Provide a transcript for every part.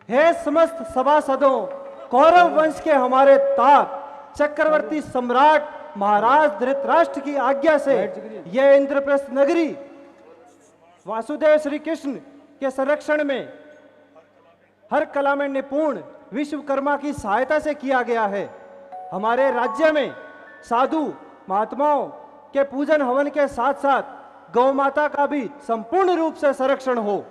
हे समस्त सभासदों, कौरव वंश के हमारे तात चक्रवर्ती सम्राट महाराज धृतराष्ट्र की आज्ञा से यह इंद्रप्रस्थ नगरी वासुदेव श्री कृष्ण के संरक्षण में हर कला में निपुण विश्वकर्मा की सहायता से किया गया है। हमारे राज्य में साधु महात्माओं के पूजन हवन के साथ साथ गौ माता का भी संपूर्ण रूप से संरक्षण हो।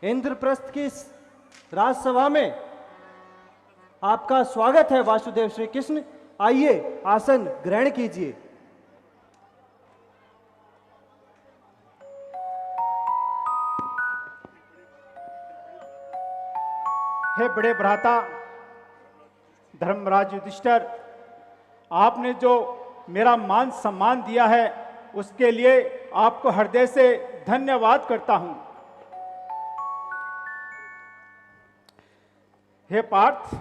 इंद्रप्रस्थ की राजसभा में आपका स्वागत है वासुदेव श्री कृष्ण। आइए आसन ग्रहण कीजिए। हे बड़े भ्राता धर्मराज युधिष्ठिर, आपने जो मेरा मान सम्मान दिया है उसके लिए आपको हृदय से धन्यवाद करता हूं। हे पार्थ,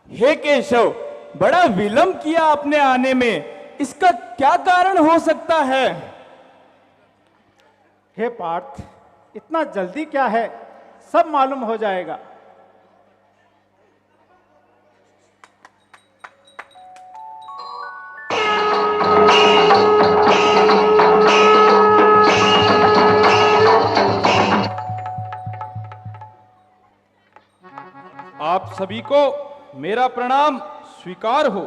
हे केशव, बड़ा विलंब किया आपने आने में, इसका क्या कारण हो सकता है? हे पार्थ, इतना जल्दी क्या है, सब मालूम हो जाएगा। आप सभी को मेरा प्रणाम स्वीकार हो।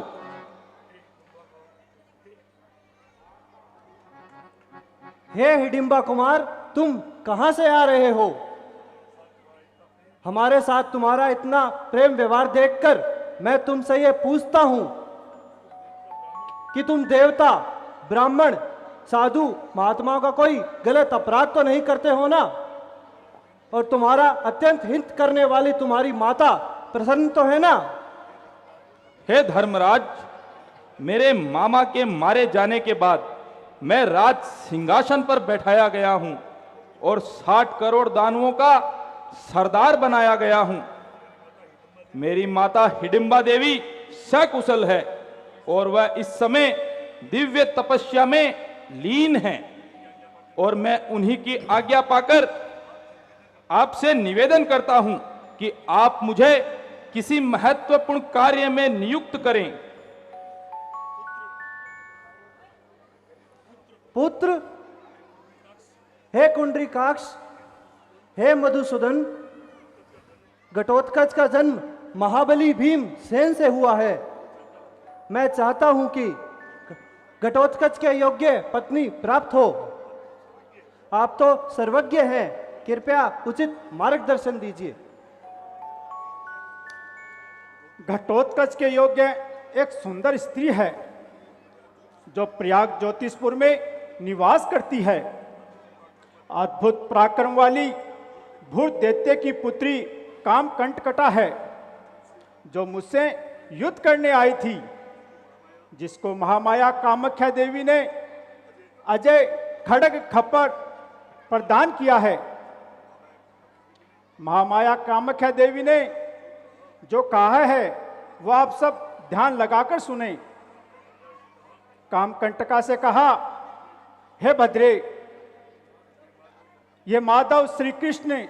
हे हिडिंबा कुमार, तुम कहां से आ रहे हो? हमारे साथ तुम्हारा इतना प्रेम व्यवहार देखकर मैं तुमसे यह पूछता हूं कि तुम देवता, ब्राह्मण, साधु महात्माओं का कोई गलत अपराध तो नहीं करते हो ना? और तुम्हारा अत्यंत हित करने वाली तुम्हारी माता प्रसन्न तो है ना? हे धर्मराज, मेरे मामा के मारे जाने के बाद मैं राज सिंहासन पर बैठाया गया हूं और 60 करोड़ दानवों का सरदार बनाया गया हूं। मेरी माता हिडिंबा देवी सकुशल है और वह इस समय दिव्य तपस्या में लीन है और मैं उन्हीं की आज्ञा पाकर आपसे निवेदन करता हूं कि आप मुझे किसी महत्वपूर्ण कार्य में नियुक्त करें। पुत्र, हे कुंडरीकाक्ष, हे मधुसूदन, घटोत्कच का जन्म महाबली भीम सेन से हुआ है। मैं चाहता हूं कि घटोत्कच के योग्य पत्नी प्राप्त हो। आप तो सर्वज्ञ हैं, कृपया उचित मार्गदर्शन दीजिए। घटोत्कच के योग्य एक सुंदर स्त्री है जो प्रयाग ज्योतिषपुर में निवास करती है। अद्भुत पराक्रम वाली भूत दैत्य की पुत्री कामकंटकटा है जो मुझसे युद्ध करने आई थी, जिसको महामाया कामाख्या देवी ने अजय खड्ग खप्पर प्रदान किया है। महामाया कामाख्या देवी ने जो कहा है वह आप सब ध्यान लगाकर सुने। कामकंटका से कहा, हे भद्रे, ये माधव श्री कृष्ण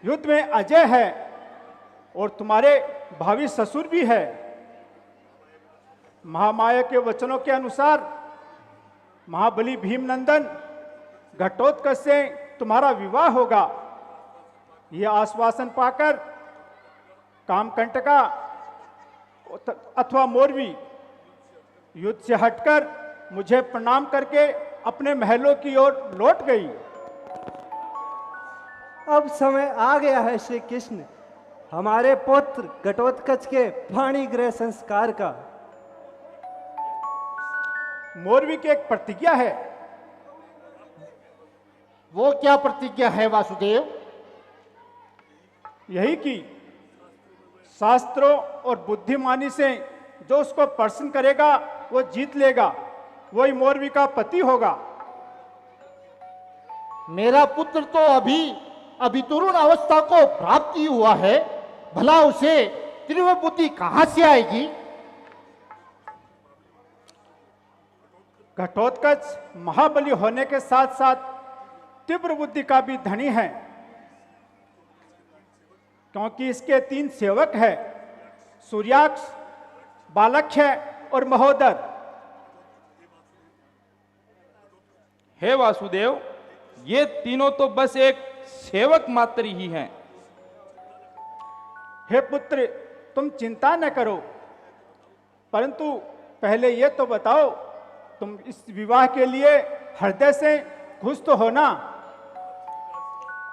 युद्ध में अजय है और तुम्हारे भावी ससुर भी है। महामाया के वचनों के अनुसार महाबली भीमनंदन घटोत्कच से तुम्हारा विवाह होगा। यह आश्वासन पाकर कामकंटका अथवा मोरवी युद्ध से हटकर मुझे प्रणाम करके अपने महलों की ओर लौट गई। अब समय आ गया है श्री कृष्ण, हमारे पुत्र घटोत्कच के वाणी गृह संस्कार का। मोरवी की एक प्रतिज्ञा है, वो क्या प्रतिज्ञा है वासुदेव? यही कि शास्त्रों और बुद्धिमानी से जो उसको प्रसन्न करेगा वो जीत लेगा, वही मोरवी का पति होगा। मेरा पुत्र तो अभी तरुण अवस्था को प्राप्त ही हुआ है, भला उसे तीव्र बुद्धि कहां से आएगी? घटोत्कच महाबली होने के साथ साथ तीव्र बुद्धि का भी धनी है, क्योंकि इसके 3 सेवक हैं, सूर्याक्ष, बालक्ष्य और महोदर। हे वासुदेव, ये तीनों तो बस एक सेवक मात्र ही हैं। हे पुत्र, तुम चिंता न करो, परंतु पहले ये तो बताओ, तुम इस विवाह के लिए हृदय से खुश तो हो ना?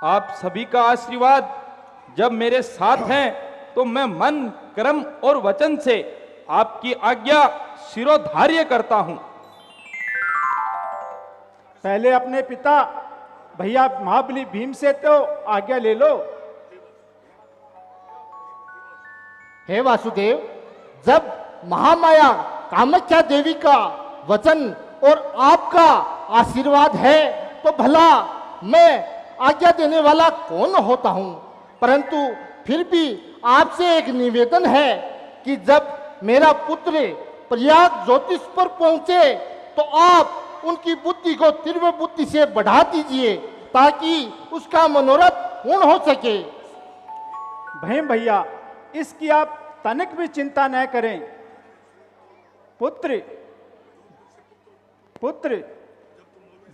आप सभी का आशीर्वाद जब मेरे साथ है तो मैं मन, कर्म और वचन से आपकी आज्ञा शिरोधार्य करता हूं। पहले अपने पिता भैया महाबली भीम से तो आज्ञा ले लो। हे वासुदेव, जब महामाया कामाख्या देवी का वचन और आपका आशीर्वाद है तो भला मैं आज्ञा देने वाला कौन होता हूं। परंतु फिर भी आपसे एक निवेदन है कि जब मेरा पुत्र प्रयाग ज्योतिष पर पहुंचे तो आप उनकी बुद्धि को तीव्र बुद्धि से बढ़ा दीजिए, ताकि उसका मनोरथ पूर्ण हो सके। भीम भैया, इसकी आप तनिक भी चिंता न करें। पुत्र,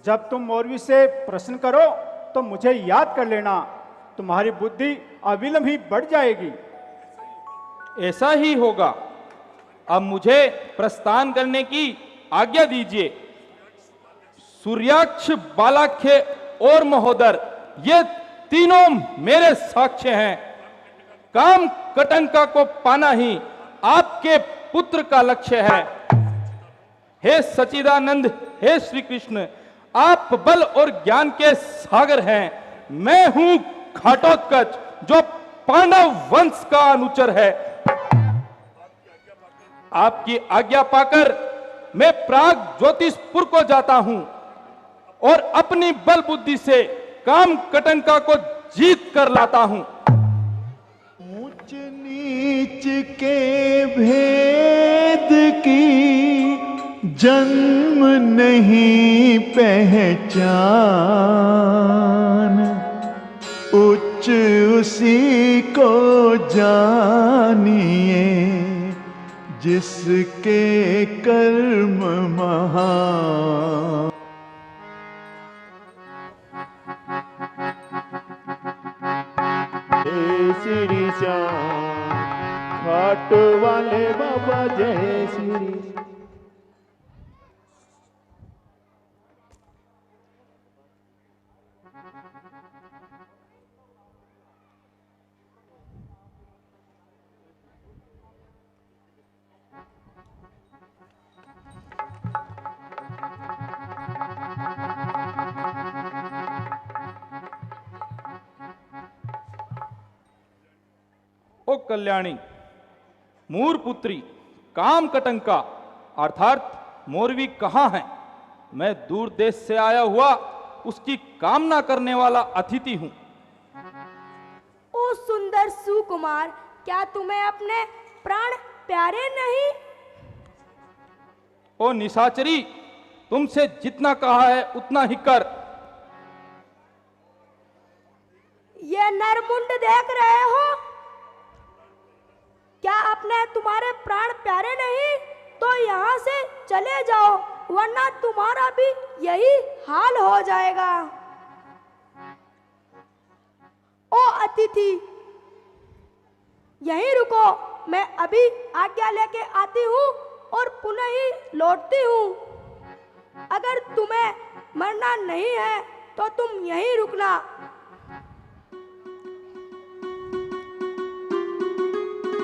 जब तुम मौरवी से प्रश्न करो तो मुझे याद कर लेना, तुम्हारी बुद्धि अविलंब ही बढ़ जाएगी। ऐसा ही होगा। अब मुझे प्रस्थान करने की आज्ञा दीजिए। सूर्याक्ष, बालाख्य और महोदर, ये तीनों मेरे साक्ष्य हैं। काम कटंका को पाना ही आपके पुत्र का लक्ष्य है। हे सच्चिदानंद, हे श्री कृष्ण, आप बल और ज्ञान के सागर हैं। मैं हूं घटोत्कच, जो पांडव वंश का अनुचर है। आपकी आज्ञा पाकर मैं प्राग ज्योतिषपुर को जाता हूं और अपनी बल बुद्धि से काम कटंका को जीत कर लाता हूं। ऊंच नीच के भेद की जन्म नहीं पहचान, उच्च उसी को जानिए जिसके कर्म महान। जय श्री श्याम, घाट वाले बाबा जय श्री। ओ कल्याणी, मूर पुत्री काम कटंका अर्थात मोरवी कहाँ है? मैं दूर देश से आया हुआ उसकी कामना करने वाला अतिथि हूं। ओ सुंदर सुकुमार, क्या तुम्हें अपने प्राण प्यारे नहीं? ओ निशाचरी, तुमसे जितना कहा है उतना ही कर। ये नरमुंड देख रहे हो? क्या अपने तुम्हारे प्राण प्यारे नहीं? तो यहाँ से चले जाओ, वरना तुम्हारा भी यही हाल हो जाएगा। ओ अतिथि, यहीं रुको, मैं अभी आज्ञा लेके आती हूँ और पुनः ही लौटती हूँ। अगर तुम्हें मरना नहीं है तो तुम यहीं रुकना।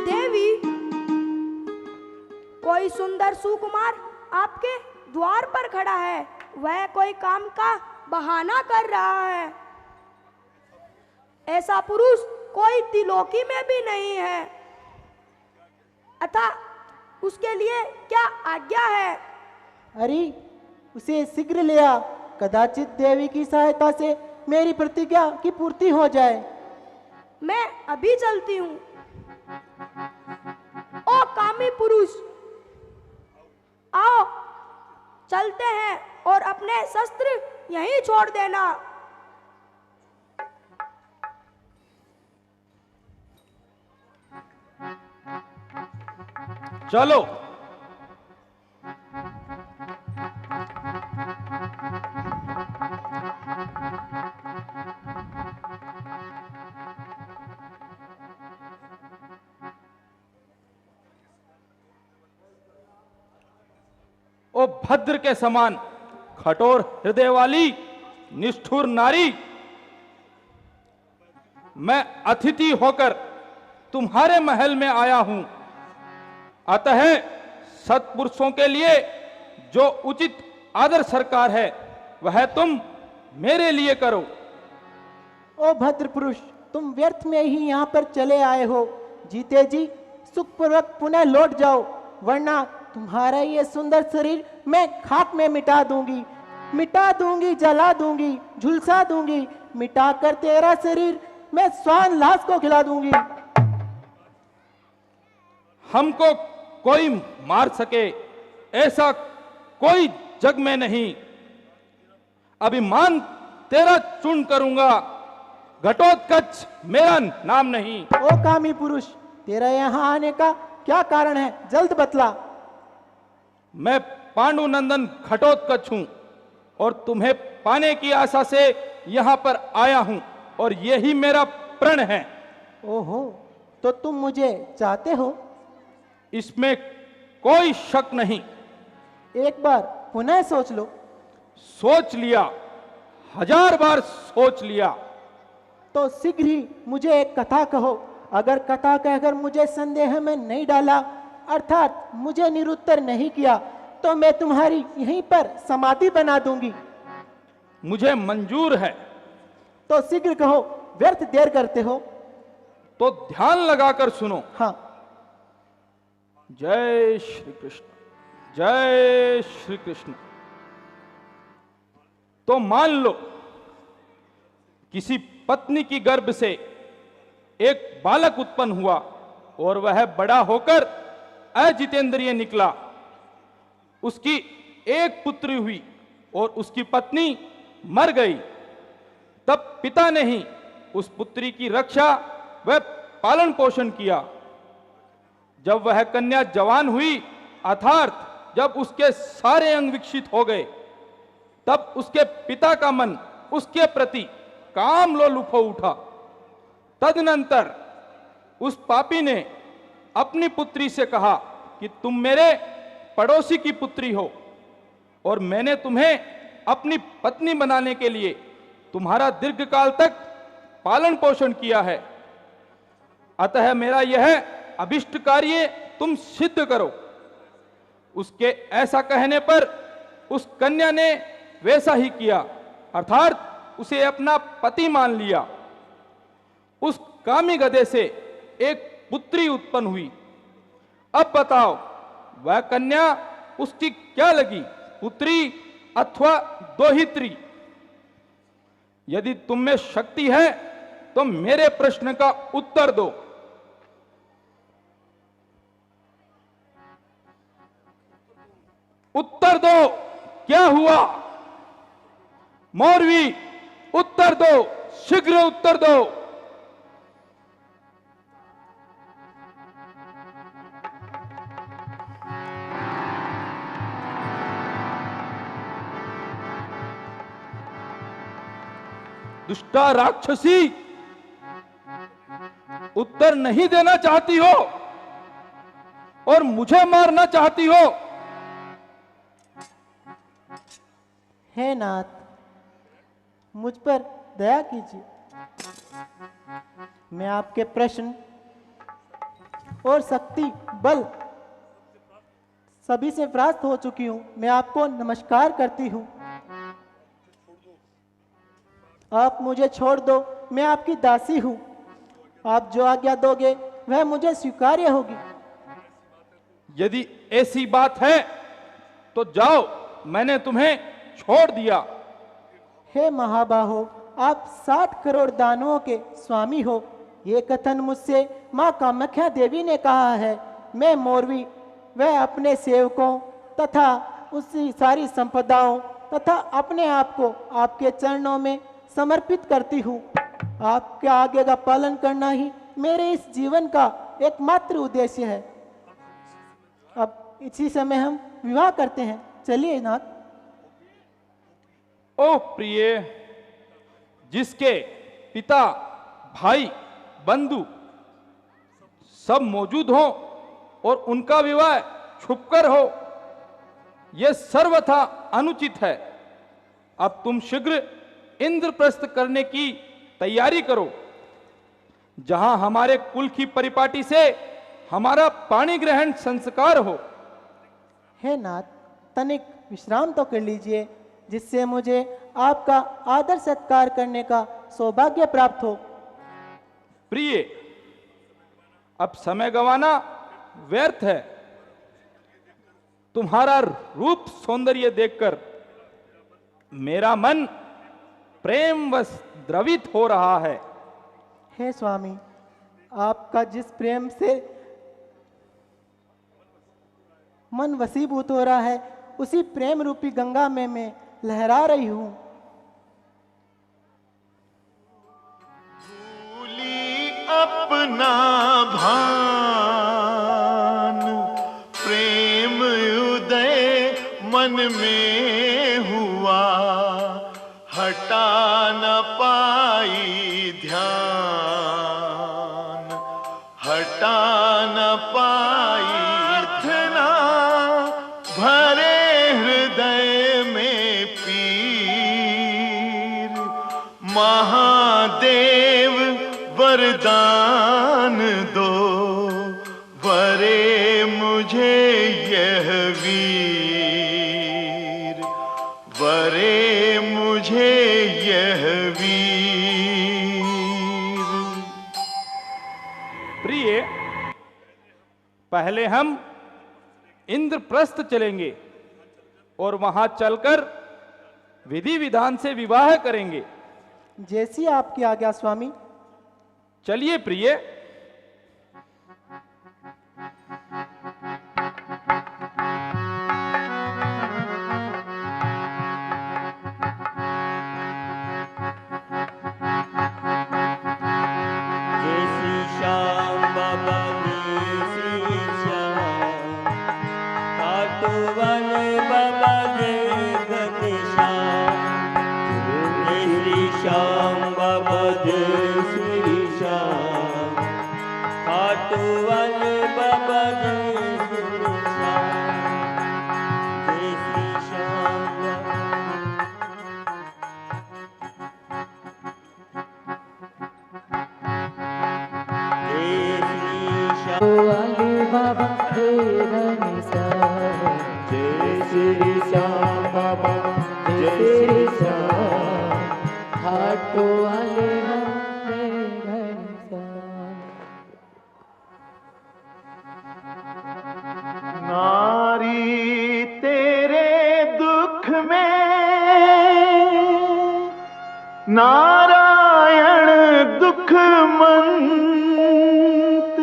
देवी, कोई सुंदर सुकुमार आपके द्वार पर खड़ा है, वह कोई काम का बहाना कर रहा है। ऐसा पुरुष कोई त्रिलोकी में भी नहीं है। अतः उसके लिए क्या आज्ञा है? अरे उसे शीघ्र ले आ, कदाचित देवी की सहायता से मेरी प्रतिज्ञा की पूर्ति हो जाए। मैं अभी चलती हूँ। ओ कामी पुरुष, आओ चलते हैं और अपने शस्त्र यहीं छोड़ देना। चलो। ओ भद्र के समान कठोर हृदय वाली निष्ठुर नारी, मैं अतिथि होकर तुम्हारे महल में आया हूं। अतः सत्पुरुषों के लिए जो उचित आदर सरकार है वह तुम मेरे लिए करो। ओ भद्र पुरुष, तुम व्यर्थ में ही यहाँ पर चले आए हो। जीते जी सुखपूर्वक पुनः लौट जाओ, वरना तुम्हारा ये सुंदर शरीर मैं खाक में मिटा दूंगी, जला दूंगी, झुलसा दूंगी। मिटाकर तेरा शरीर मैं स्वान लाश को खिला दूंगी। हमको कोई मार सके ऐसा कोई जग में नहीं। अभिमान तेरा चूर्ण करूंगा, घटोत्कच मेरा नाम नहीं। ओ कामी पुरुष, तेरा यहाँ आने का क्या कारण है? जल्द बतला। मैं पांडुनंदन घटोत्कच हूं और तुम्हें पाने की आशा से यहां पर आया हूं और यही मेरा प्रण है। ओहो, तो तुम मुझे चाहते हो? इसमें कोई शक नहीं। एक बार पुनः सोच लो। सोच लिया, 1000 बार सोच लिया। तो शीघ्र ही मुझे एक कथा कहो। अगर कथा कहकर मुझे संदेह में नहीं डाला, अर्थात मुझे निरुत्तर नहीं किया, तो मैं तुम्हारी यहीं पर समाधि बना दूंगी। मुझे मंजूर है। तो शीघ्र कहो, व्यर्थ देर करते हो। तो ध्यान लगाकर सुनो। हाँ। जय श्री कृष्ण, जय श्री कृष्ण। तो मान लो किसी पत्नी की गर्भ से एक बालक उत्पन्न हुआ और वह बड़ा होकर अजितेंद्रिय निकला। उसकी एक पुत्री हुई और उसकी पत्नी मर गई। तब पिता ने ही उस पुत्री की रक्षा व पालन पोषण किया। जब वह कन्या जवान हुई, अर्थात जब उसके सारे अंग विकसित हो गए, तब उसके पिता का मन उसके प्रति काम लोलुप हो उठा। तदनंतर उस पापी ने अपनी पुत्री से कहा कि तुम मेरे पड़ोसी की पुत्री हो और मैंने तुम्हें अपनी पत्नी बनाने के लिए तुम्हारा दीर्घकाल तक पालन पोषण किया है। अतः मेरा यह अभिष्ट कार्य तुम सिद्ध करो। उसके ऐसा कहने पर उस कन्या ने वैसा ही किया, अर्थात उसे अपना पति मान लिया। उस कामी गधे से एक पुत्री उत्पन्न हुई। अब बताओ, वह कन्या उसकी क्या लगी, पुत्री अथवा दोहित्री? यदि तुम में शक्ति है तो मेरे प्रश्न का उत्तर दो। उत्तर दो, क्या हुआ? मौरवी, उत्तर दो, शीघ्र उत्तर दो। दुष्टा राक्षसी, उत्तर नहीं देना चाहती हो और मुझे मारना चाहती हो? हे नाथ, मुझ पर दया कीजिए। मैं आपके प्रश्न और शक्ति बल सभी से परास्त हो चुकी हूं। मैं आपको नमस्कार करती हूं। आप मुझे छोड़ दो, मैं आपकी दासी हूँ। आप जो आज्ञा दोगे वह मुझे स्वीकार्य होगी। यदि ऐसी बात है तो जाओ, मैंने तुम्हें छोड़ दिया। हे महाबाहो, आप 60 करोड़ दानवों के स्वामी हो। ये कथन मुझसे माँ कामाख्या देवी ने कहा है। मैं मौरवी वह अपने सेवकों तथा उसकी सारी संपदाओं तथा अपने आप को आपके चरणों में समर्पित करती हूँ। आपके आज्ञा का पालन करना ही मेरे इस जीवन का एकमात्र उद्देश्य है। अब इसी समय हम विवाह करते हैं। चलिए नाथ। ओ प्रिय, जिसके पिता, भाई, बंधु सब मौजूद हो और उनका विवाह छुपकर हो, यह सर्वथा अनुचित है। अब तुम शीघ्र इंद्रप्रस्थ करने की तैयारी करो, जहां हमारे कुल की परिपाटी से हमारा पाणी ग्रहण संस्कार हो। हे नाथ, तनिक विश्राम तो कर लीजिए, जिससे मुझे आपका आदर सत्कार करने का सौभाग्य प्राप्त हो। प्रिय, अब समय गंवाना व्यर्थ है। तुम्हारा रूप सौंदर्य देखकर मेरा मन प्रेमवश द्रवित हो रहा है। हे स्वामी, आपका जिस प्रेम से मन वसीभूत हो रहा है, उसी प्रेम रूपी गंगा में मैं लहरा रही हूँ। भूली अपना भान, प्रेम उदय मन में हुआ, हटा न पाई ध्यान, हटा न पाई प्रार्थना, भरे हृदय में पीर, महादेव वरदान दो, वरे मुझे यह वीर, वरे मुझे यह वीर। प्रिय, पहले हम इंद्रप्रस्थ चलेंगे और वहां चलकर विधि विधान से विवाह करेंगे। जैसी आपकी आज्ञा स्वामी। चलिए प्रिय। जय श्री श्याम बाबा, जय श्री श्याम खाटू वाले बाबा, जय घनश्याम। जय श्री श्याम बाबा, जय श्री श्याम खाटू वाले बाबा, जय श्री श्याम। जय श्री श्याम बाबा। वाले बाबा जय घनश्याम, जय श्री श्याम बाबा, जय श्री श्याम खाटू वाले बाबा जय घनश्याम। नारी तेरे दुख में नारायण दुख मंत,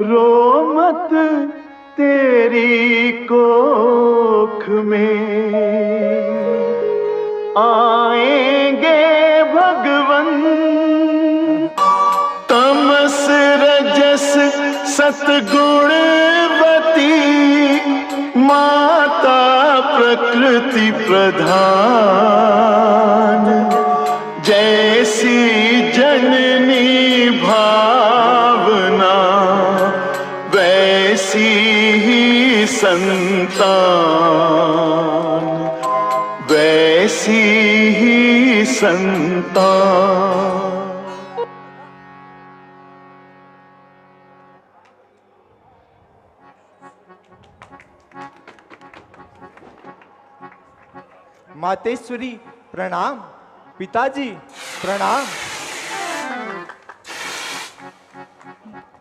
रो मत तेरी कोख में आएंगे भगवन, तमस रजस सतगुणवती, माता प्रकृति प्रधान, जैसी जननी भावना वैसी ही संतान, वैसी ही संतान। मातेश्वरी प्रणाम। पिताजी प्रणाम।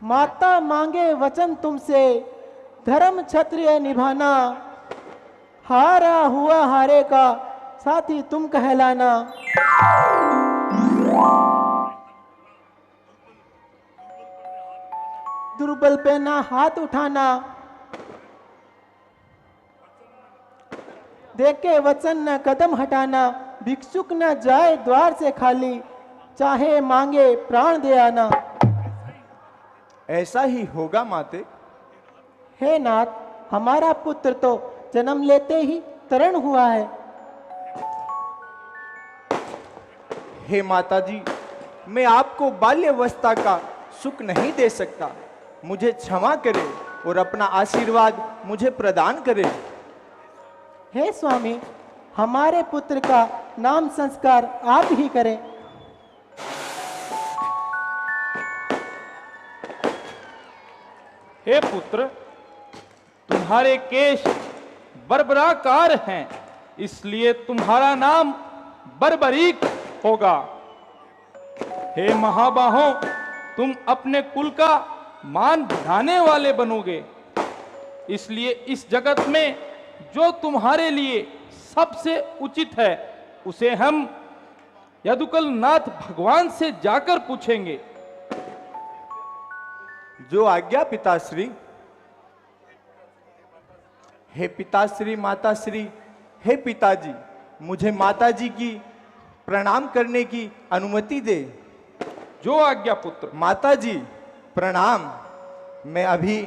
माता मांगे वचन तुमसे, धर्म क्षत्रिय निभाना, हारा हुआ हारे का साथी तुम कहलाना। दुर्बल पे ना हाथ उठाना, देके वचन न कदम हटाना। भिक्षुक न जाए द्वार से खाली, चाहे मांगे प्राण दे आना। ऐसा ही होगा माते। हे नाथ, हमारा पुत्र तो जन्म लेते ही तरण हुआ है। हे माताजी, मैं आपको बाल्यावस्था का सुख नहीं दे सकता। मुझे क्षमा करे और अपना आशीर्वाद मुझे प्रदान करे। हे स्वामी, हमारे पुत्र का नाम संस्कार आप ही करें। हे पुत्र, तुम्हारे केश बरबराकार हैं, इसलिए तुम्हारा नाम बरबरीक होगा। हे महाबाहों, तुम अपने कुल का मान बढ़ाने वाले बनोगे, इसलिए इस जगत में जो तुम्हारे लिए सबसे उचित है उसे हम यदुकुल नाथ भगवान से जाकर पूछेंगे। जो आज्ञा पिताश्री। हे पिताश्री, माताश्री, हे पिताजी, मुझे माताजी की प्रणाम करने की अनुमति दे। जो आज्ञा पुत्र। माताजी प्रणाम। मैं अभी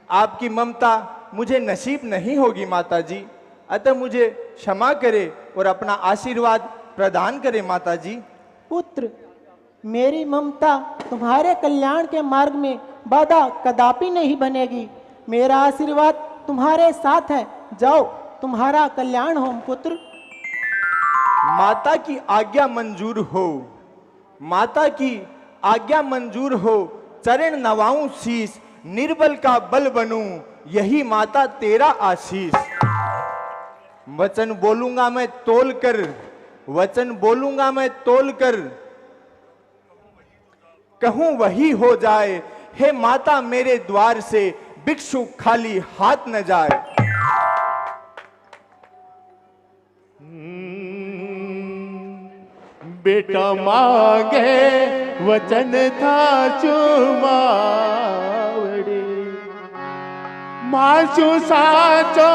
आपकी ममता मुझे नसीब नहीं होगी माताजी, अतः मुझे क्षमा करे और अपना आशीर्वाद प्रदान करे माताजी। पुत्र, मेरी ममता तुम्हारे कल्याण के मार्ग में बाधा कदापि नहीं बनेगी। मेरा आशीर्वाद तुम्हारे साथ है। जाओ, तुम्हारा कल्याण हो पुत्र। माता की आज्ञा मंजूर हो, माता की आज्ञा मंजूर हो। चरण नवाऊं शीस, निर्बल का बल बनूं, यही माता तेरा आशीष। वचन बोलूंगा मैं तोल कर, वचन बोलूंगा मैं तोल कर, कहूं वही हो जाए। हे माता, मेरे द्वार से भिक्षु खाली हाथ न जाए। बेटा मांगे वचन था चुमावड़ी, मासु साचो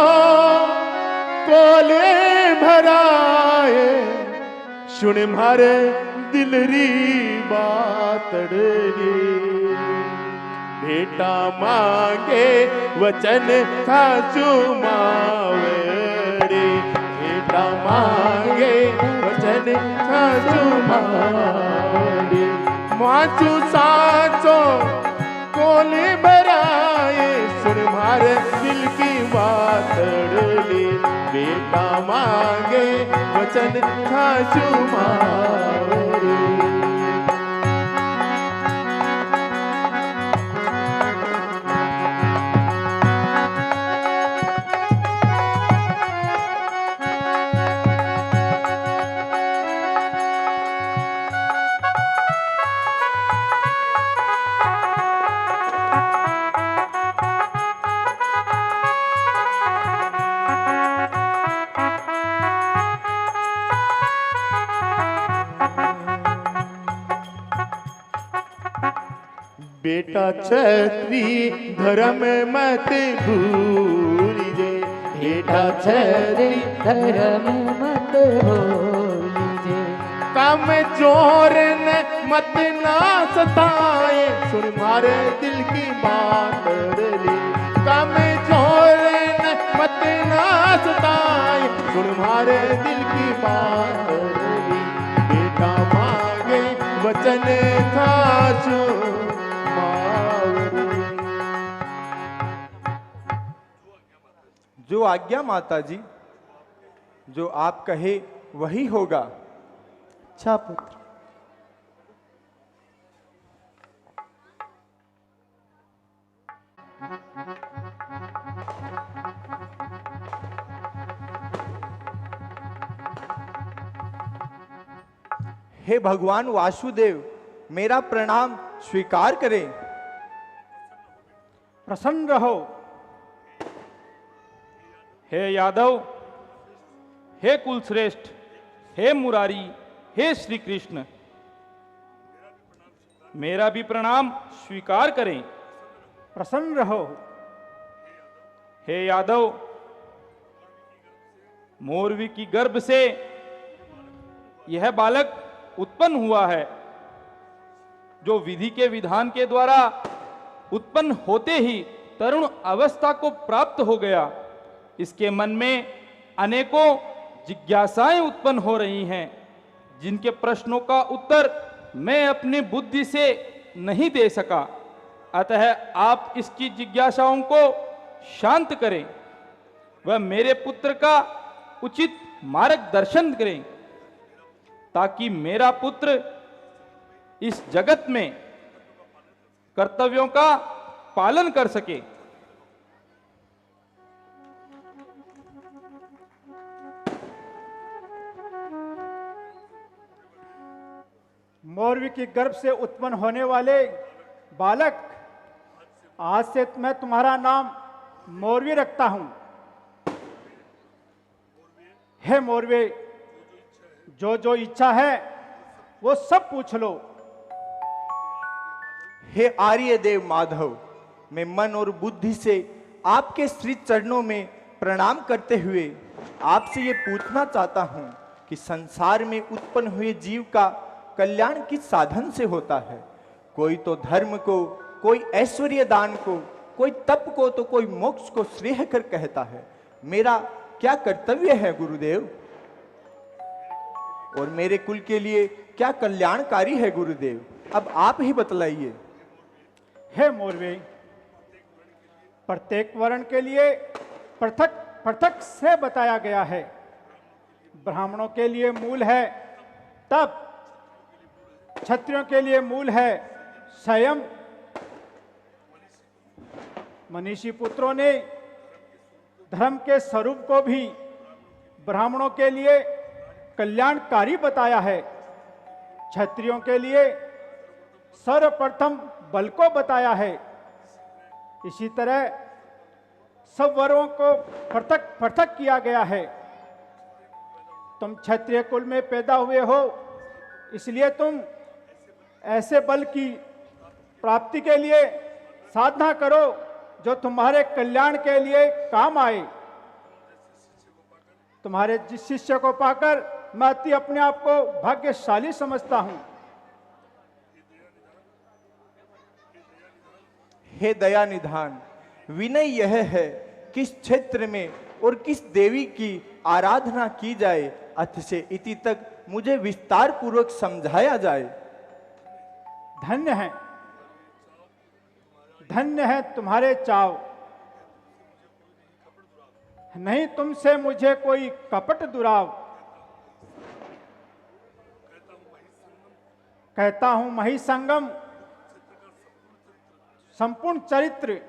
कोले भराए, सुन मारे दिलरी बातड़ी। बेटा मांगे वचन था चुमावड़ी, बेटा मांगे वचन था चुमावड़ी, मासु साचो कोले भराए, सुन मारे दिल की बातड़ी। बेटा मांगे वचन था चुमावड़ी। बेटा छत्री धर्म मत भूलिजे, बेटा छत्री धर्म मत भूलिजे, काम चोर ने मत ना सताए, सुन मारे दिल की बात रे। काम चोर ने मत ना सताए, सुन मारे दिल की बात रे। बेटा मांगे वचन था जो आज्ञा माताजी, जो आप कहे वही होगा। अच्छा पुत्र। हे भगवान वासुदेव, मेरा प्रणाम स्वीकार करें। प्रसन्न रहो। हे यादव, हे कुलश्रेष्ठ, हे मुरारी, हे श्री कृष्ण, मेरा भी प्रणाम स्वीकार करें। प्रसन्न रहो। हे यादव, मोरवी की गर्भ से यह बालक उत्पन्न हुआ है, जो विधि के विधान के द्वारा उत्पन्न होते ही तरुण अवस्था को प्राप्त हो गया। इसके मन में अनेकों जिज्ञासाएं उत्पन्न हो रही हैं, जिनके प्रश्नों का उत्तर मैं अपनी बुद्धि से नहीं दे सका। अतः आप इसकी जिज्ञासाओं को शांत करें व मेरे पुत्र का उचित मार्गदर्शन करें, ताकि मेरा पुत्र इस जगत में कर्तव्यों का पालन कर सके। मोरवी की गर्भ से उत्पन्न होने वाले बालक, आज से मैं तुम्हारा नाम मोरवी रखता हूं। हे मोरवे, जो जो इच्छा है वो सब पूछ लो। हे आर्यदेव माधव, मैं मन और बुद्धि से आपके श्री चरणों में प्रणाम करते हुए आपसे ये पूछना चाहता हूं कि संसार में उत्पन्न हुए जीव का कल्याण किस साधन से होता है। कोई तो धर्म को, कोई ऐश्वर्य दान को, कोई तप को, तो कोई मोक्ष को श्रेय कर कहता है। मेरा क्या कर्तव्य है गुरुदेव, और मेरे कुल के लिए क्या कल्याणकारी है गुरुदेव, अब आप ही बतलाइए। हे मोरवे, प्रत्येक वर्ण के लिए पृथक पृथक से बताया गया है। ब्राह्मणों के लिए मूल है तप, क्षत्रियों के लिए मूल है संयम। मनीषी पुत्रों ने धर्म के स्वरूप को भी ब्राह्मणों के लिए कल्याणकारी बताया है, क्षत्रियों के लिए सर्वप्रथम बल को बताया है। इसी तरह सब वर्गों को पृथक पृथक किया गया है। तुम क्षत्रिय कुल में पैदा हुए हो, इसलिए तुम ऐसे बल की प्राप्ति के लिए साधना करो जो तुम्हारे कल्याण के लिए काम आए। तुम्हारे जिस शिष्य को पाकर मैं अति अपने आप को भाग्यशाली समझता हूं। हे दया निधान, विनय यह है किस क्षेत्र में और किस देवी की आराधना की जाए, अथ से इति तक मुझे विस्तार पूर्वक समझाया जाए। धन्य है, धन्य है तुम्हारे चाव, नहीं तुमसे मुझे कोई कपट दुराव। कहता हूं मही संगम संपूर्ण चरित्र,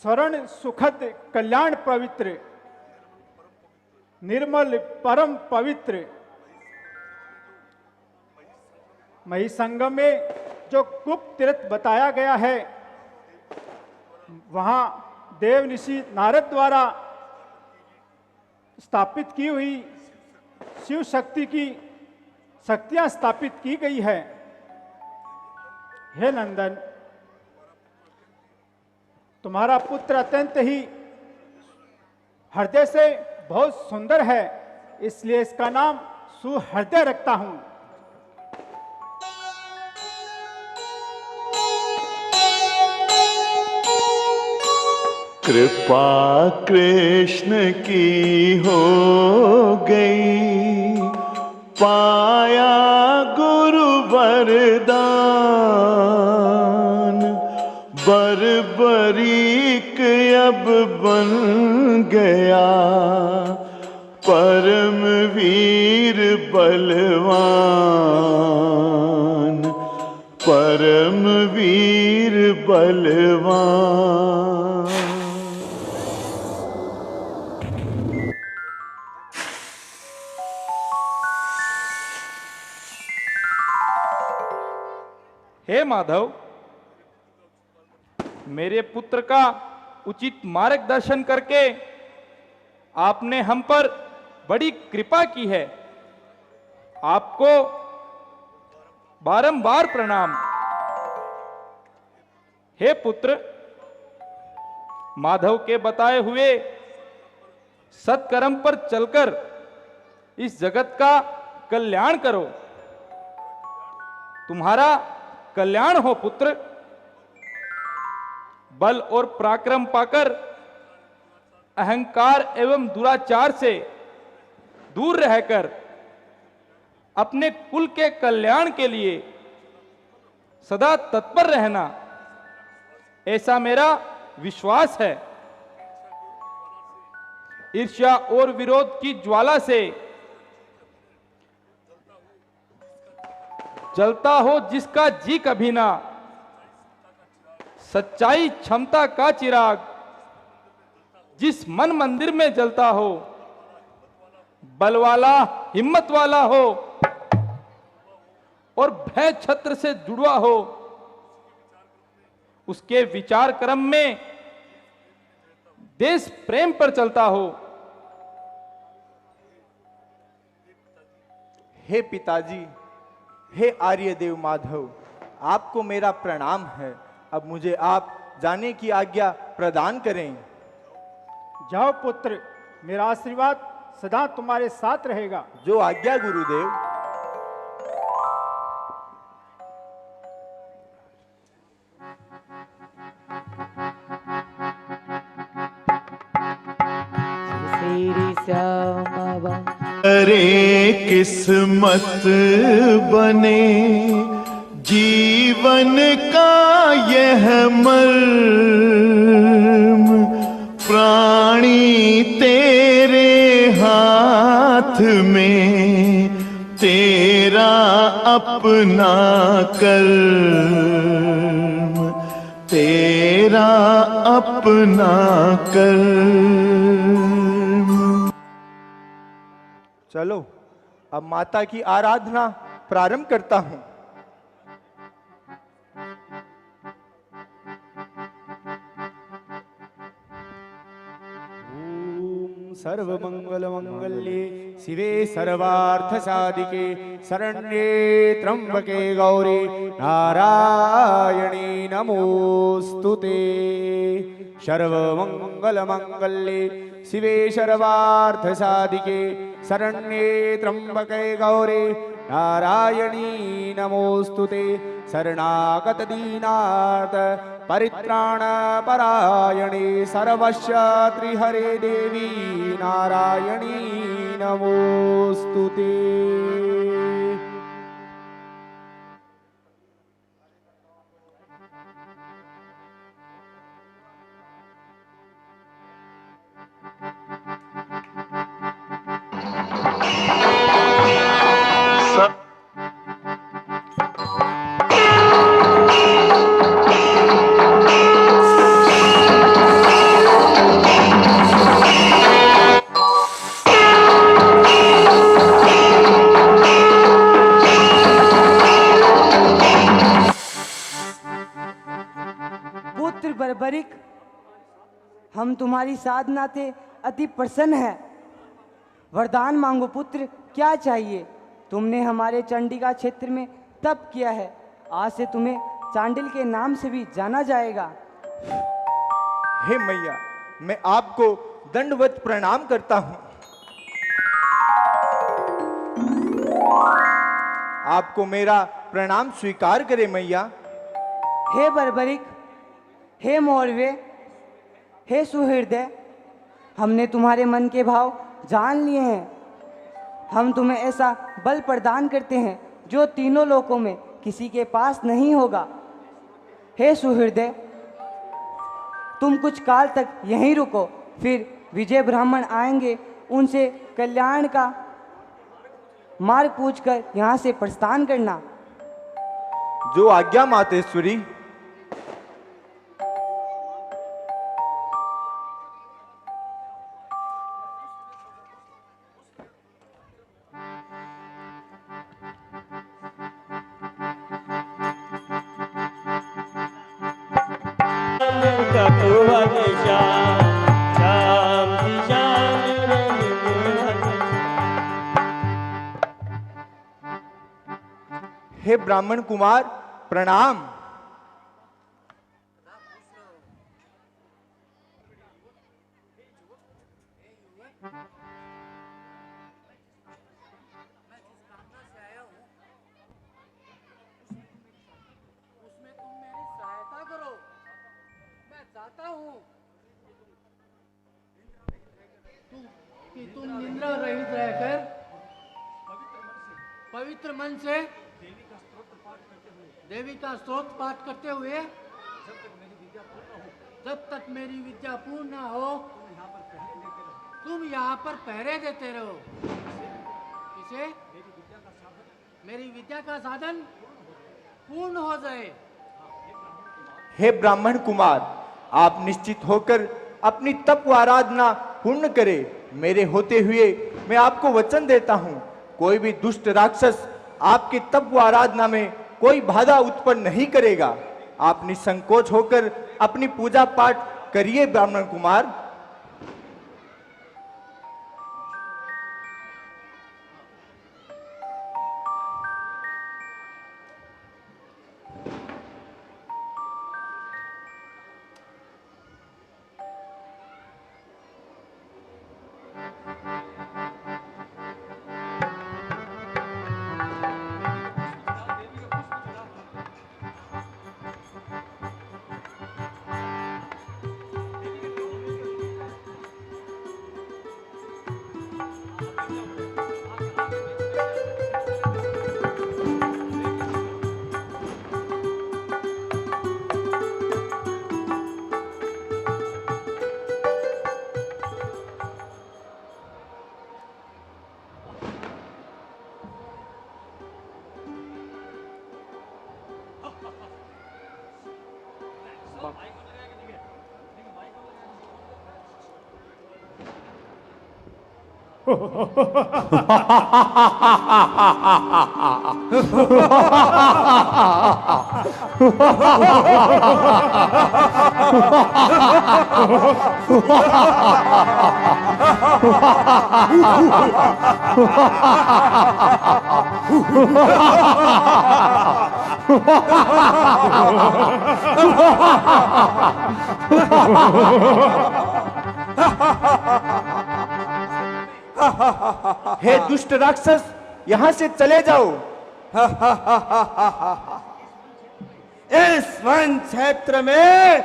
स्वर्ण सुखद कल्याण पवित्र, निर्मल परम पवित्र। मही संगम में जो गुप्त तीर्थ बताया गया है, वहां देव ऋषि नारद द्वारा स्थापित की हुई शिव शक्ति की शक्तियां स्थापित की गई है। हे नंदन, तुम्हारा पुत्र अत्यंत ही हृदय से बहुत सुंदर है, इसलिए इसका नाम सुहृदय रखता हूं। कृपा कृष्ण की हो गई, पाया गुरु वरदान, बरबरीक अब बन गया परम वीर बलवान, परम वीर बलवान। हे माधव, मेरे पुत्र का उचित मार्गदर्शन करके आपने हम पर बड़ी कृपा की है। आपको बारंबार प्रणाम। हे पुत्र, माधव के बताए हुए सत्कर्म पर चलकर इस जगत का कल्याण करो। तुम्हारा कल्याण हो पुत्र। बल और पराक्रम पाकर अहंकार एवं दुराचार से दूर रहकर अपने कुल के कल्याण के लिए सदा तत्पर रहना, ऐसा मेरा विश्वास है। ईर्ष्या और विरोध की ज्वाला से जलता हो जिसका जी कभी ना, सच्चाई क्षमता का चिराग जिस मन मंदिर में जलता हो, बल वाला हिम्मत वाला हो और भय छत्र से जुड़ा हो, उसके विचार क्रम में देश प्रेम पर चलता हो। हे पिताजी, हे आर्यदेव माधव, आपको मेरा प्रणाम है। अब मुझे आप जाने की आज्ञा प्रदान करें। जाओ पुत्र, मेरा आशीर्वाद सदा तुम्हारे साथ रहेगा। जो आज्ञा गुरुदेव। श्री श्याम बाबा अरे किस्मत बने जीवन का यह मर्म, प्राणी तेरे हाथ में, तेरा अपना कर्म, तेरा अपना कर्म। चलो अब माता की आराधना प्रारंभ करता हूं। सर्वमंगल मंगल्ये शिवे सर्वार्थ साधिके शरण्ये त्र्यंबके गौरी नारायणी नमोस्तुते। सर्वमंगल मंगल्ये शिवे सर्वार्थ साधिके शरण्ये त्र्यंबके गौरी नारायणी नमोस्तुते। शरणागत दीनार्थ परित्राण परायणे सर्वस्य त्रिहरे देवी नारायणी नमोस्तुते। पुत्र बर्बरिक, हम तुम्हारी साधना से अति प्रसन्न है। वरदान मांगो पुत्र, क्या चाहिए? तुमने हमारे चंडिका क्षेत्र में तप किया है, आज से तुम्हें चांडिल के नाम से भी जाना जाएगा। हे मैया, मैं आपको दंडवत प्रणाम करता हूं। आपको मेरा प्रणाम स्वीकार करे मैया। हे बर्बरिक, हे मौर्य, हे सुहृदय, हमने तुम्हारे मन के भाव जान लिए हैं। हम तुम्हें ऐसा बल प्रदान करते हैं जो तीनों लोकों में किसी के पास नहीं होगा। हे सुहृदय, तुम कुछ काल तक यहीं रुको, फिर विजय ब्राह्मण आएंगे, उनसे कल्याण का मार्ग पूछकर यहाँ से प्रस्थान करना। जो आज्ञा मातेश्वरी। कटुवन श्याम श्याम जी श्याम रंग। हे ब्राह्मण कुमार प्रणाम। कि तुम निंद्रा रहित रहकर पवित्र मन से देवी का स्तोत्र पाठ करते हुए जब तक मेरी विद्या पूर्ण ना हो तुम यहाँ पर पहरे देते रहो। इसे मेरी विद्या का साधन पूर्ण हो जाए। हे ब्राह्मण कुमार, आप निश्चित होकर अपनी तप व आराधना पूर्ण करें। मेरे होते हुए मैं आपको वचन देता हूं, कोई भी दुष्ट राक्षस आपकी तप व आराधना में कोई बाधा उत्पन्न नहीं करेगा। आप निसंकोच होकर अपनी पूजा पाठ करिए ब्राह्मण कुमार। हे दुष्ट राक्षस, यहां से चले जाओ। इस वन क्षेत्र में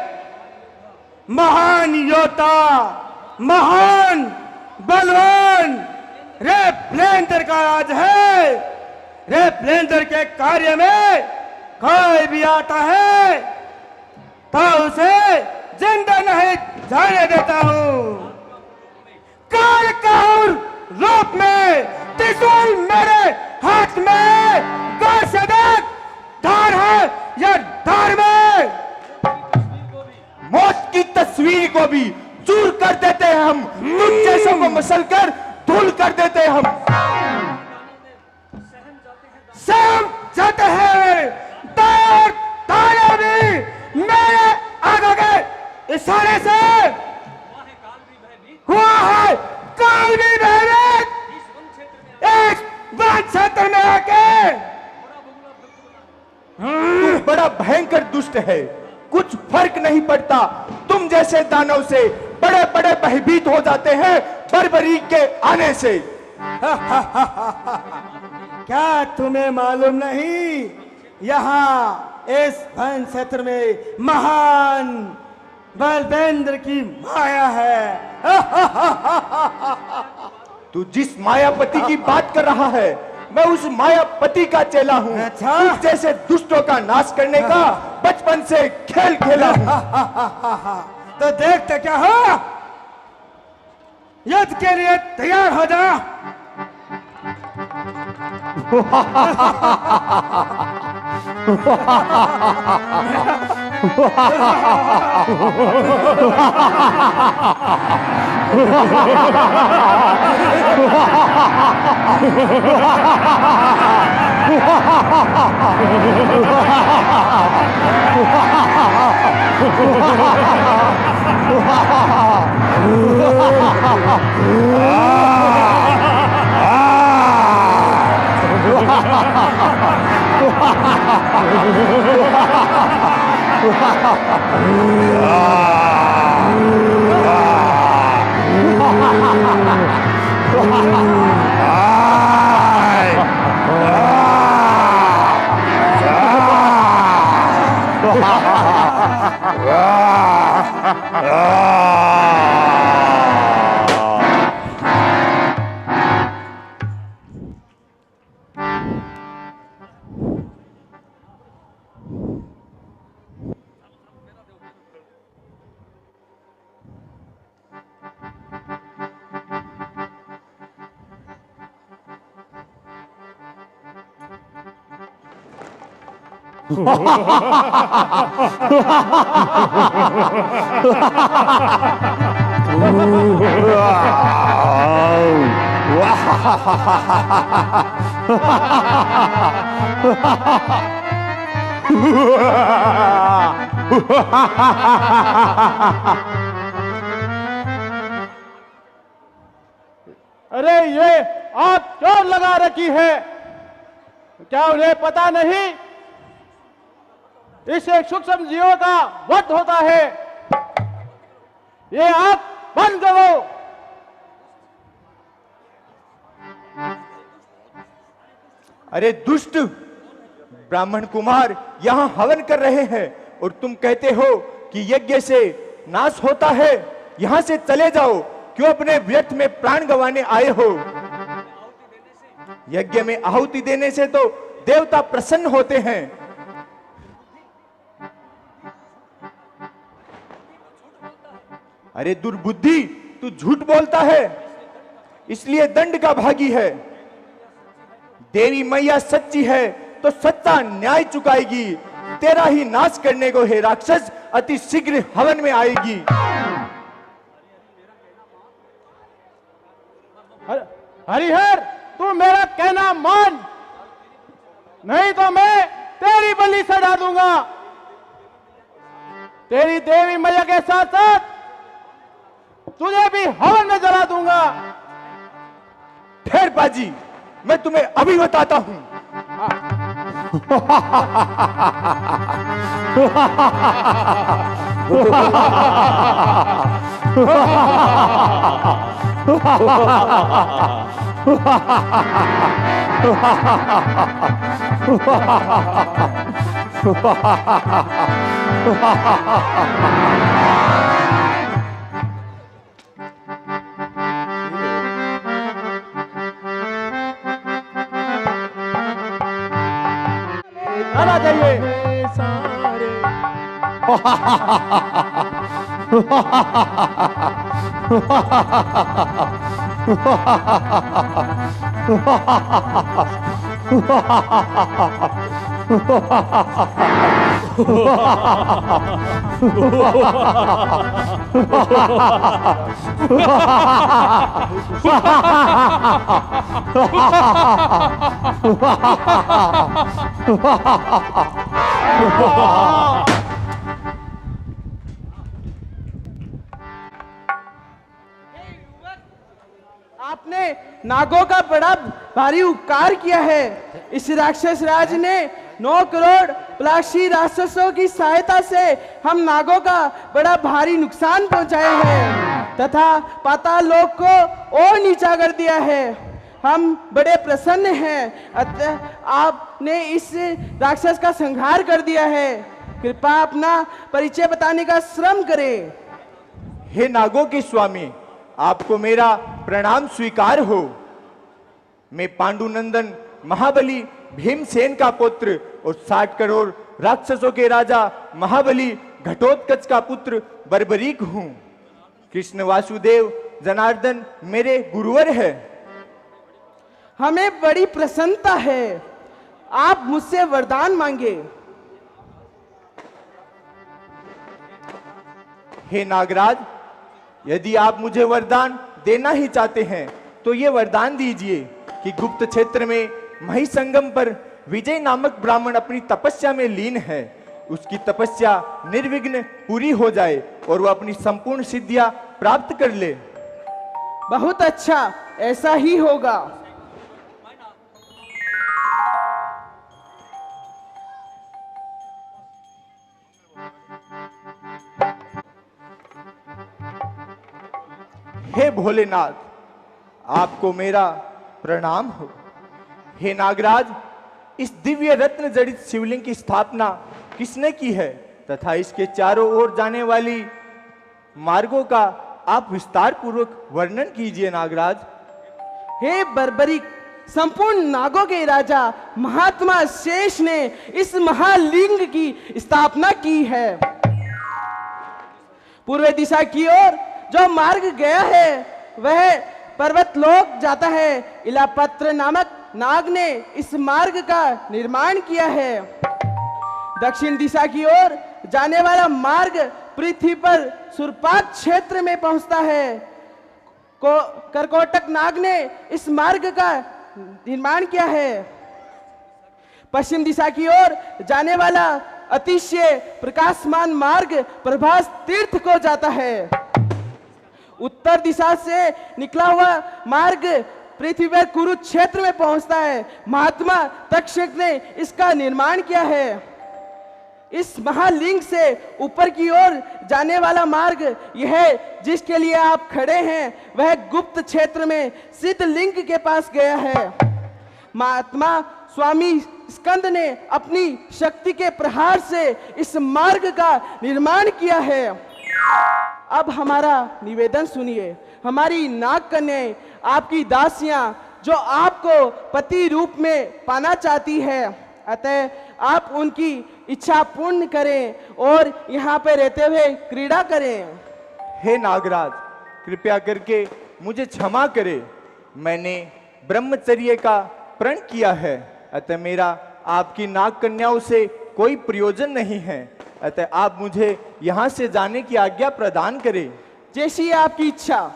महान योद्धा, महान बलवान रेपलेंदर का राज है। रेपलेंदर के कार्य में कोई भी आता है तो उसे जिंदा नहीं जाने देता हूं। काल काहुर रूप में त्रिशूल मेरे हाथ में, गौर से देख, धार है या धार में। मौत की तस्वीर को भी चूर कर देते हैं हम, तुम जैसों को मसल कर धूल कर देते हैं हम। सहम जाते हैं दार तारे भी मेरे आगे के इशारे से हुआ है। काल भी भयभीत इस वन क्षेत्र में आके तू बड़ा भयंकर दुष्ट है, कुछ फर्क नहीं पड़ता। तुम जैसे दानव से बड़े बड़े भयभीत हो जाते हैं बर्बरीक के आने से। क्या तुम्हें मालूम नहीं, यहाँ इस वन क्षेत्र में महान बलवेंद्र की माया है। तू जिस मायापति की बात कर रहा है, मैं उस मायापति का चेला हूँ। अच्छा? तुझ जैसे दुष्टों का नाश करने का बचपन से खेल खेला हूँ। तो देखते क्या हो, युद्ध के लिए तैयार हो जा। अरे ये आप क्यों लगा रखी है? क्या उन्हें पता नहीं इससे सूक्ष्म जीवों का वध होता है? ये आग बंद करो। अरे दुष्ट ब्राह्मण कुमार यहाँ हवन कर रहे हैं और तुम कहते हो कि यज्ञ से नाश होता है। यहाँ से चले जाओ। क्यों अपने व्यर्थ में प्राण गंवाने आए हो? यज्ञ में आहुति देने से तो देवता प्रसन्न होते हैं। अरे दुर्बुद्धि, तू झूठ बोलता है, इसलिए दंड का भागी है। देवी मैया सच्ची है तो सच्चा न्याय चुकाएगी। तेरा ही नाश करने को हे राक्षस अति शीघ्र हवन में आएगी। हरिहर, तू मेरा कहना मान, नहीं तो मैं तेरी बलि चढ़ा दूंगा। तेरी देवी मैया के साथ साथ तुझे भी हवन में जला दूंगा। ठहर बाजी, मैं तुम्हें अभी बताता हूं। आना चाहिए। आपने नागों का बड़ा भारी उपकार किया है। इस राक्षस राज ने 9 करोड़ प्लासी राक्षसों की सहायता से हम नागों का बड़ा भारी नुकसान पहुंचाया है तथा पाताल लोक को और नीचा कर दिया है। हम बड़े प्रसन्न हैं। अतः आपने इस राक्षस का संहार कर दिया है। कृपया अपना परिचय बताने का श्रम करें। हे नागों के स्वामी, आपको मेरा प्रणाम स्वीकार हो। मैं पांडुनंदन महाबली भीमसेन का पुत्र और 60 करोड़ राक्षसों के राजा महाबली घटोत्कच का पुत्र बर्बरीक हूं। कृष्ण वासुदेव जनार्दन मेरे गुरुवर है। हमें बड़ी प्रसन्नता है। आप मुझसे वरदान मांगे। हे नागराज, यदि आप मुझे वरदान देना ही चाहते हैं तो ये वरदान दीजिए कि गुप्त क्षेत्र में मही संगम पर विजय नामक ब्राह्मण अपनी तपस्या में लीन है। उसकी तपस्या निर्विघ्न पूरी हो जाए और वह अपनी संपूर्ण सिद्धियां प्राप्त कर ले। बहुत अच्छा, ऐसा ही होगा। हे भोलेनाथ, आपको मेरा प्रणाम हो। हे नागराज, इस दिव्य रत्न जड़ित शिवलिंग की स्थापना किसने की है तथा इसके चारों ओर जाने वाली मार्गों का आप विस्तार पूर्वक वर्णन कीजिए नागराज। हे बर्बरिक, संपूर्ण नागों के राजा महात्मा शेष ने इस महालिंग की स्थापना की है। पूर्व दिशा की ओर जो मार्ग गया है वह पर्वत लोक जाता है। इलापत्र नामक नाग ने इस मार्ग का निर्माण किया है। दक्षिण दिशा की ओर जाने वाला मार्ग पृथ्वी पर सुरपात क्षेत्र में पहुंचता है। करकोटक नाग ने इस मार्ग का निर्माण किया है। पश्चिम दिशा की ओर जाने वाला अतिशय प्रकाशमान मार्ग प्रभास तीर्थ को जाता है। उत्तर दिशा से निकला हुआ मार्ग पृथ्वी पर कुरुक्षेत्र में पहुंचता है। महात्मा तक्षक ने इसका निर्माण किया है। इस महालिंग से ऊपर की ओर जाने वाला मार्ग यह जिसके लिए आप खड़े हैं वह गुप्त क्षेत्र में सिद्ध लिंग के पास गया है। महात्मा स्वामी स्कंद ने अपनी शक्ति के प्रहार से इस मार्ग का निर्माण किया है। अब हमारा निवेदन सुनिए। हमारी नाग कन्याएं, आपकी दासियां जो आपको पति रूप में पाना चाहती है, अतः आप उनकी इच्छा पूर्ण करें और यहाँ पे रहते हुए क्रीड़ा करें। हे नागराज, कृपया करके मुझे क्षमा करे। मैंने ब्रह्मचर्य का प्रण किया है, अतः मेरा आपकी नाग कन्याओं से कोई प्रयोजन नहीं है। अतः आप मुझे यहाँ से जाने की आज्ञा प्रदान करें। जैसी आपकी इच्छा।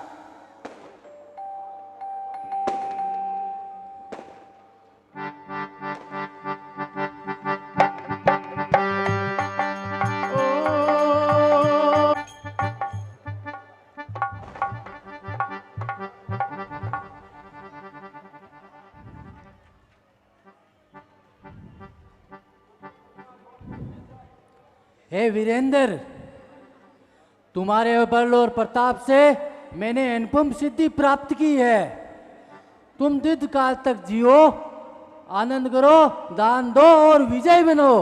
हे वीरेंद्र, तुम्हारे बल और प्रताप से मैंने अनुपम सिद्धि प्राप्त की है। तुम दीर्घ काल तक जियो, आनंद करो, दान दो और विजय बनो।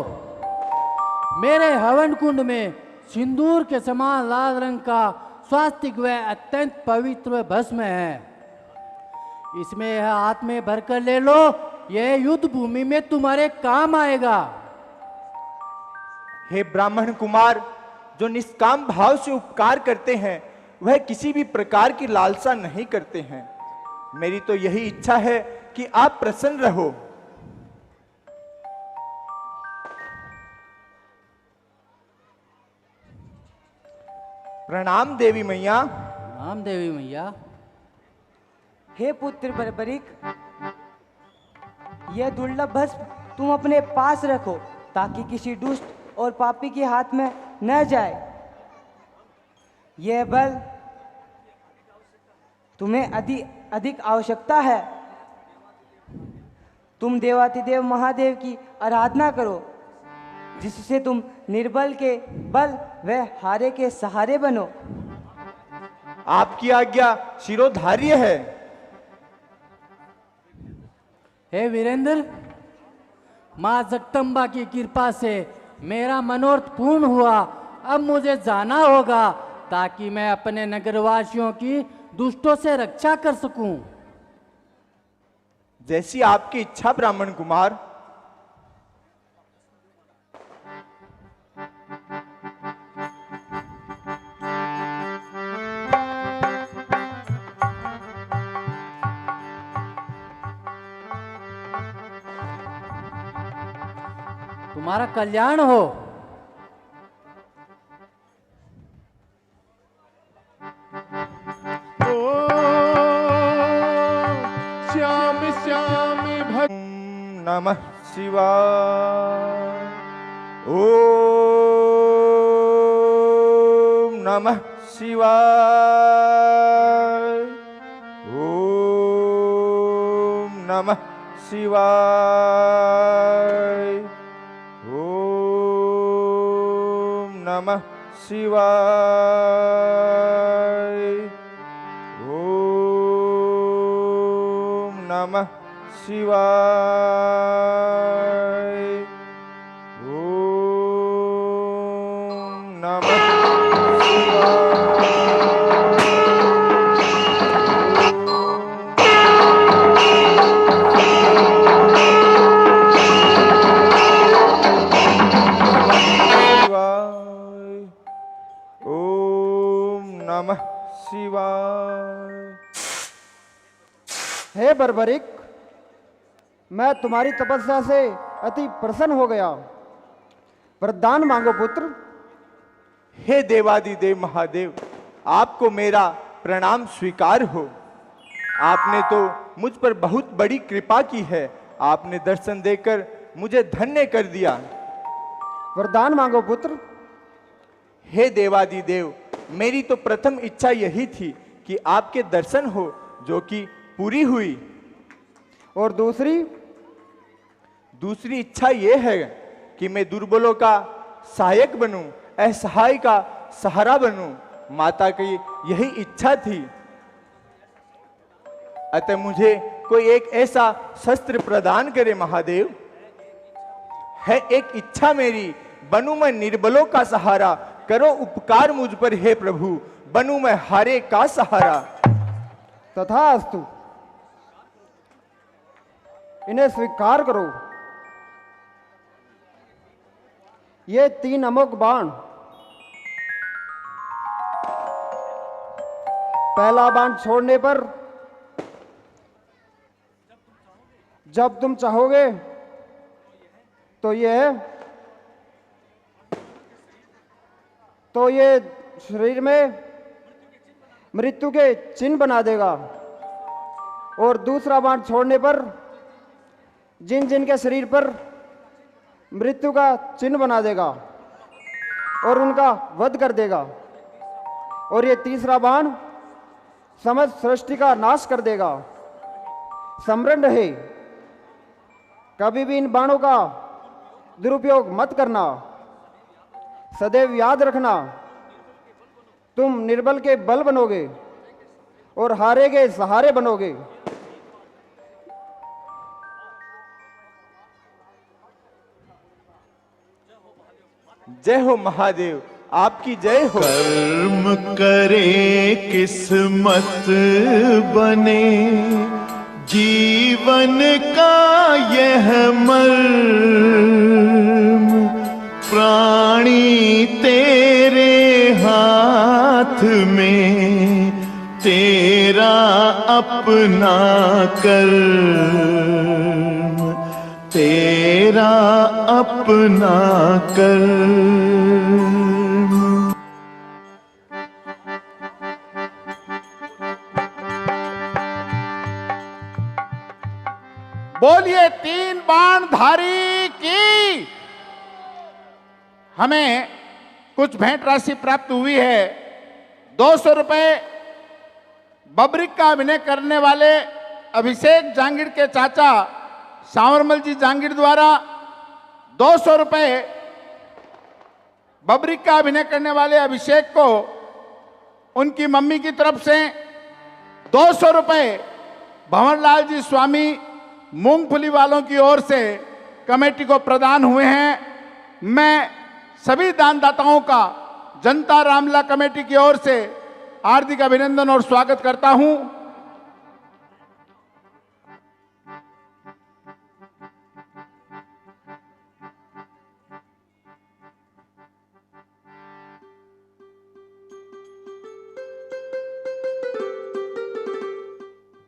मेरे हवन कुंड में सिंदूर के समान लाल रंग का स्वास्तिक व अत्यंत पवित्र भस्म है। इसमें यह हाथ में भरकर ले लो, यह युद्ध भूमि में तुम्हारे काम आएगा। हे ब्राह्मण कुमार, जो निष्काम भाव से उपकार करते हैं वह किसी भी प्रकार की लालसा नहीं करते हैं। मेरी तो यही इच्छा है कि आप प्रसन्न रहो। प्रणाम देवी मैया। प्रणाम देवी मैया। हे पुत्र बर्बरिक, यह दुर्लभ भस्म तुम अपने पास रखो ताकि किसी दुष्ट और पापी के हाथ में न जाए। यह बल तुम्हें अधिक आवश्यकता है। तुम देवातिदेव महादेव की आराधना करो जिससे तुम निर्बल के बल व हारे के सहारे बनो। आपकी आज्ञा शिरोधार्य है। हे वीरेंद्र, मां जगदम्बा की कृपा से मेरा मनोरथ पूर्ण हुआ। अब मुझे जाना होगा ताकि मैं अपने नगरवासियों की दुष्टों से रक्षा कर सकूं। जैसी आपकी इच्छा ब्राह्मण कुमार। तुम्हारा कल्याण हो। श्याम श्याम नमः शिवाय। ओ नमः शिवाय। ओम नमः शिवाय। ओम नमः शिवाय। ओम नमः शिवाय। ओम नमः शिवाय। हे बर्बरिक, मैं तुम्हारी तपस्या से अति प्रसन्न हो गया। वरदान मांगो पुत्र। हे देवादिदेव महादेव, आपको मेरा प्रणाम स्वीकार हो। आपने तो मुझ पर बहुत बड़ी कृपा की है। आपने दर्शन देकर मुझे धन्य कर दिया। वरदान मांगो पुत्र। हे देवादिदेव, मेरी तो प्रथम इच्छा यही थी कि आपके दर्शन हो, जो कि पूरी हुई। और दूसरी इच्छा यह है कि मैं दुर्बलों का सहायक बनूं, असहाय का सहारा बनूं। माता की यही इच्छा थी। अतः मुझे कोई एक ऐसा शस्त्र प्रदान करे महादेव। है एक इच्छा मेरी, बनूं मैं निर्बलों का सहारा। करो उपकार मुझ पर हे प्रभु, बनूं मैं हारे का सहारा। तथास्तु, इन्हें स्वीकार करो। ये 3 अमोघ बाण। पहला बाण छोड़ने पर जब तुम चाहोगे तो ये शरीर में मृत्यु के चिन्ह बना देगा। और दूसरा बाण छोड़ने पर जिन जिन के शरीर पर मृत्यु का चिन्ह बना देगा और उनका वध कर देगा। और ये तीसरा बाण समस्त सृष्टि का नाश कर देगा। स्मरण रहे, कभी भी इन बाणों का दुरुपयोग मत करना। सदैव याद रखना, तुम निर्बल के बल बनोगे और हारे के सहारे बनोगे। जय हो महादेव, आपकी जय हो। कर्म करे किस्मत बने, जीवन का यह मर्म। प्राणी तेरे हाथ में, तेरा अपना कर्म, तेरा अपना कर्म। बोलिए 3 बाणधारी की। हमें कुछ भेंट राशि प्राप्त हुई है। 200 रुपए बबरिक का अभिनय करने वाले अभिषेक जांगीर के चाचा सांवरमल जी जांगीर द्वारा, 200 रुपए बबरिक का अभिनय करने वाले अभिषेक को उनकी मम्मी की तरफ से, 200 रुपए भंवरलाल जी स्वामी मूंगफली वालों की ओर से कमेटी को प्रदान हुए हैं। मैं सभी दानदाताओं का जनता रामला कमेटी की ओर से हार्दिक अभिनंदन और स्वागत करता हूं।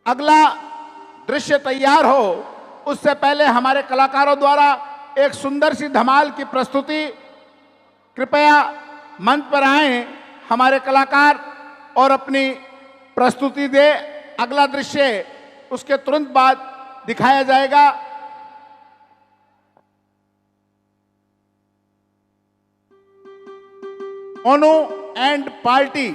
अगला दृश्य तैयार हो उससे पहले हमारे कलाकारों द्वारा एक सुंदर सी धमाल की प्रस्तुति। कृपया मंच पर आएं हमारे कलाकार और अपनी प्रस्तुति दे। अगला दृश्य उसके तुरंत बाद दिखाया जाएगा। ओनू एंड पार्टी